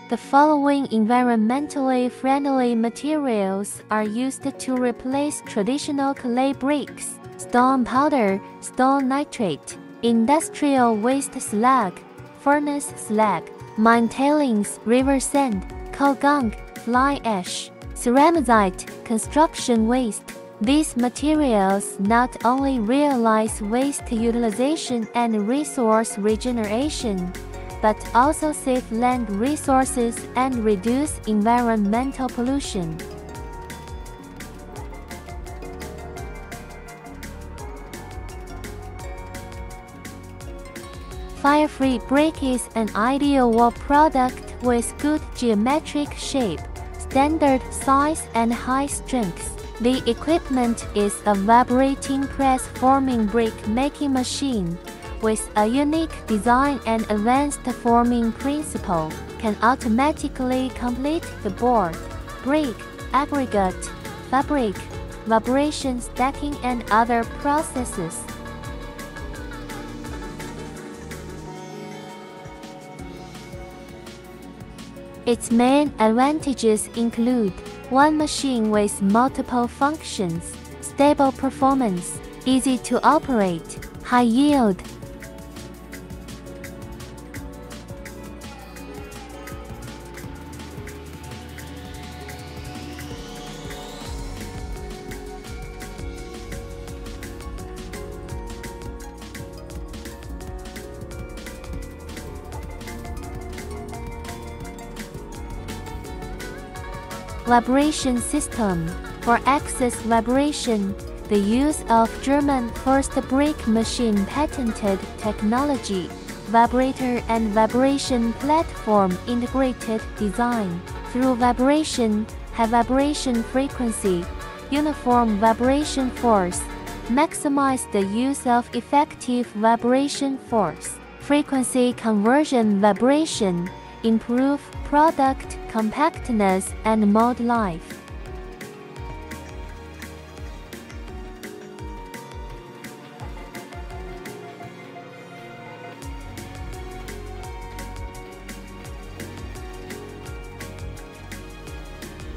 The following environmentally friendly materials are used to replace traditional clay bricks: stone powder, stone nitrate, industrial waste slag, furnace slag, mine tailings, river sand, coal gunk, fly ash, ceramizite, construction waste. These materials not only realize waste utilization and resource regeneration, but also save land resources and reduce environmental pollution. Fire-free brick is an ideal wall product with good geometric shape, standard size, and high strength. The equipment is a vibrating press forming brick making machine with a unique design and advanced forming principle, can automatically complete the board, brick, aggregate, fabric, vibration stacking, and other processes. Its main advantages include one machine with multiple functions, stable performance, easy to operate, high yield. Vibration system. For excess vibration, the use of German first brick machine patented technology, vibrator and vibration platform integrated design. Through vibration, high vibration frequency, uniform vibration force, maximize the use of effective vibration force, frequency conversion vibration, improve product compactness and mold life.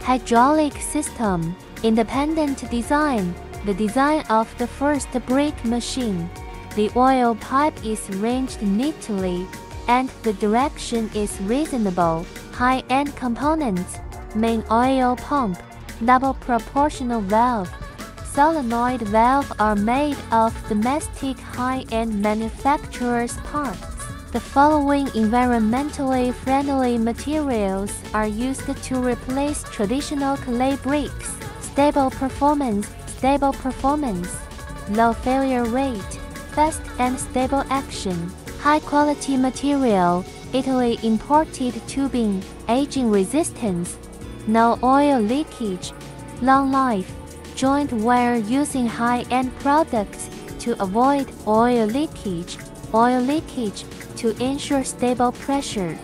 Hydraulic system. Independent design. The design of the first brick machine. The oil pipe is arranged neatly, and the direction is reasonable. High-end components: main oil pump, double proportional valve, solenoid valve are made of domestic high-end manufacturers' parts. The following environmentally friendly materials are used to replace traditional clay bricks: stable performance, low failure rate, fast and stable action. High-quality material, Italy imported tubing, aging resistance, no oil leakage, long life, joint wire using high-end products to avoid oil leakage to ensure stable pressure.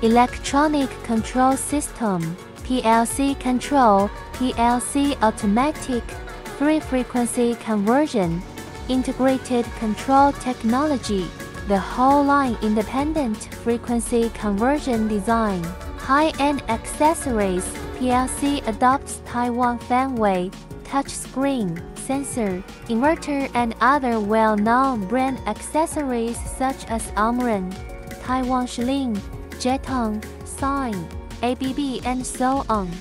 Electronic control system, PLC control, PLC automatic, 3-frequency conversion, integrated control technology, the whole line independent frequency conversion design. High-end accessories, PLC adopts Taiwan fanway, touchscreen, sensor, inverter, and other well-known brand accessories such as Omron, Taiwan Shilling, Jetong, Sign, ABB, and so on.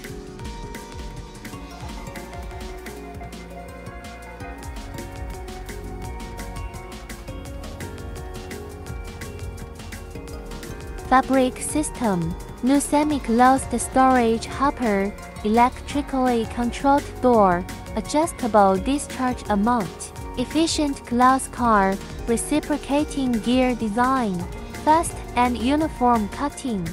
Fabric system, new semi-closed storage hopper, electrically controlled door, adjustable discharge amount, efficient closed car, reciprocating gear design, fast and uniform cutting.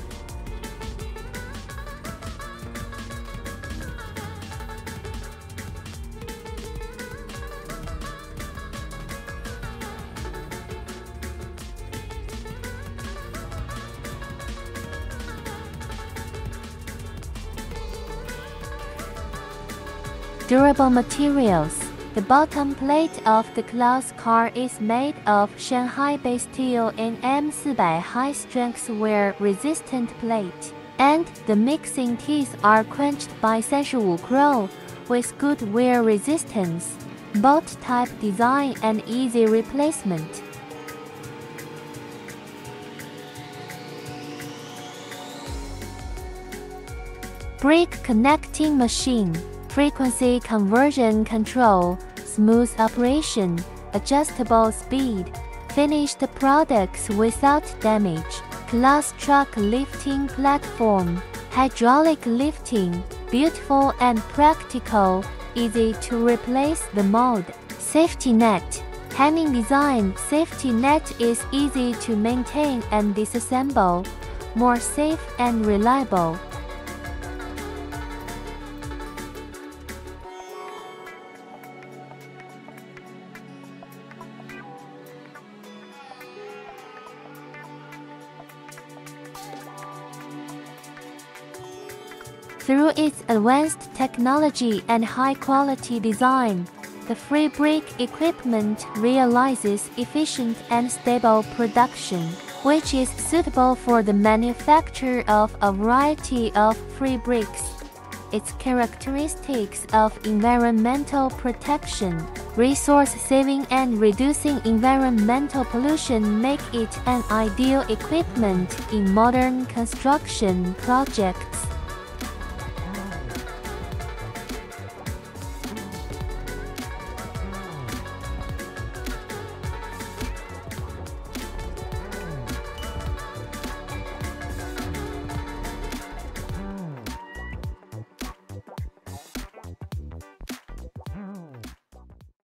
Durable materials. The bottom plate of the class car is made of Shanghai-based steel and M400 high-strength wear-resistant plate, and the mixing teeth are quenched by 35 chrome with good wear resistance, bolt-type design and easy replacement. Brake connecting machine. Frequency conversion control, smooth operation, adjustable speed, finished products without damage, class truck lifting platform, hydraulic lifting, beautiful and practical, easy to replace the mold. Safety net. Hanging design safety net is easy to maintain and disassemble, more safe and reliable. Through its advanced technology and high-quality design, the free brake equipment realizes efficient and stable production, which is suitable for the manufacture of a variety of free brakes. Its characteristics of environmental protection, resource saving and reducing environmental pollution make it an ideal equipment in modern construction projects.